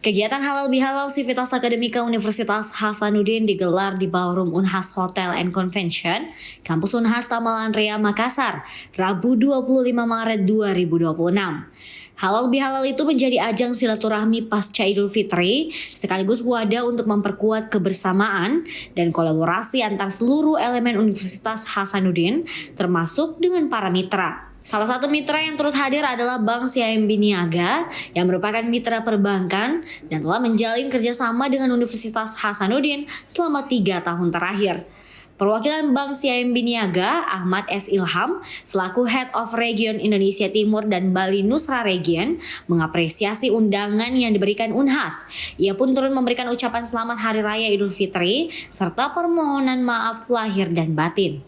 Kegiatan Halalbihalal Civitas Akademika Universitas Hasanuddin digelar di Ballroom Unhas Hotel and Convention, Kampus Unhas Tamalan Rea, Makassar, Rabu 25 Maret 2026. Halalbihalal itu menjadi ajang silaturahmi pasca Idul Fitri, sekaligus wadah untuk memperkuat kebersamaan dan kolaborasi antar seluruh elemen Universitas Hasanuddin, termasuk dengan para mitra. Salah satu mitra yang turut hadir adalah Bank CIMB Niaga yang merupakan mitra perbankan dan telah menjalin kerjasama dengan Universitas Hasanuddin selama 3 tahun terakhir. Perwakilan Bank CIMB Niaga, Ahmad S. Ilham, selaku Head of Region Indonesia Timur dan Bali Nusra Region, mengapresiasi undangan yang diberikan Unhas. Ia pun turut memberikan ucapan selamat Hari Raya Idul Fitri, serta permohonan maaf lahir dan batin.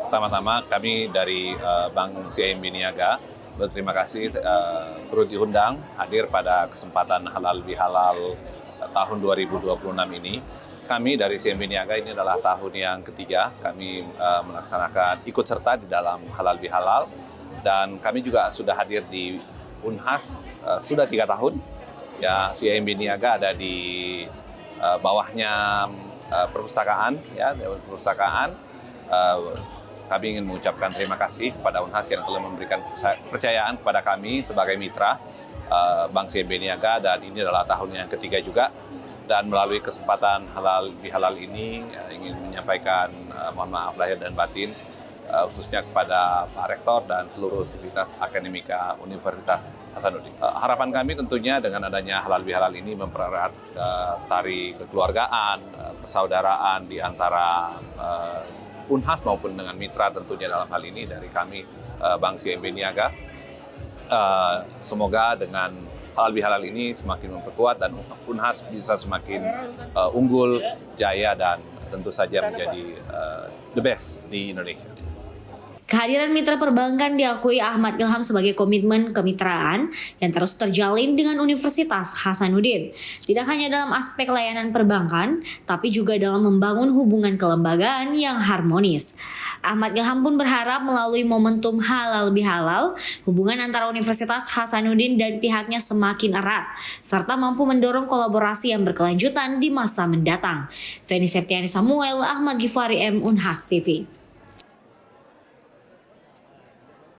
Pertama-tama kami dari Bank CIMB Niaga berterima kasih turut diundang hadir pada kesempatan Halalbihalal tahun 2026 ini. Kami dari CIMB Niaga ini adalah tahun yang ketiga kami melaksanakan ikut serta di dalam Halalbihalal, dan kami juga sudah hadir di Unhas sudah 3 tahun. Ya, CIMB Niaga ada di bawahnya perpustakaan, ya, perpustakaan. Kami ingin mengucapkan terima kasih kepada Unhas yang telah memberikan kepercayaan kepada kami sebagai mitra Bank CIMB Niaga, dan ini adalah tahun yang ketiga juga. Dan melalui kesempatan Halalbihalal ini ingin menyampaikan mohon maaf lahir dan batin khususnya kepada Pak Rektor dan seluruh Civitas Akademika Universitas Hasanuddin. Harapan kami tentunya dengan adanya Halalbihalal ini mempererat tali kekeluargaan, persaudaraan di antara Unhas maupun dengan mitra tentunya dalam hal ini dari kami Bank CIMB Niaga. Semoga dengan Halalbihalal ini semakin memperkuat dan Unhas bisa semakin unggul, jaya, dan tentu saja menjadi the best di Indonesia. Kehadiran mitra perbankan diakui Ahmad Ilham sebagai komitmen kemitraan yang terus terjalin dengan Universitas Hasanuddin. Tidak hanya dalam aspek layanan perbankan, tapi juga dalam membangun hubungan kelembagaan yang harmonis. Ahmad Ilham pun berharap melalui momentum Halalbihalal, hubungan antara Universitas Hasanuddin dan pihaknya semakin erat, serta mampu mendorong kolaborasi yang berkelanjutan di masa mendatang. Feni Septiani Samuel, Ahmad Gifari M, Unhas TV.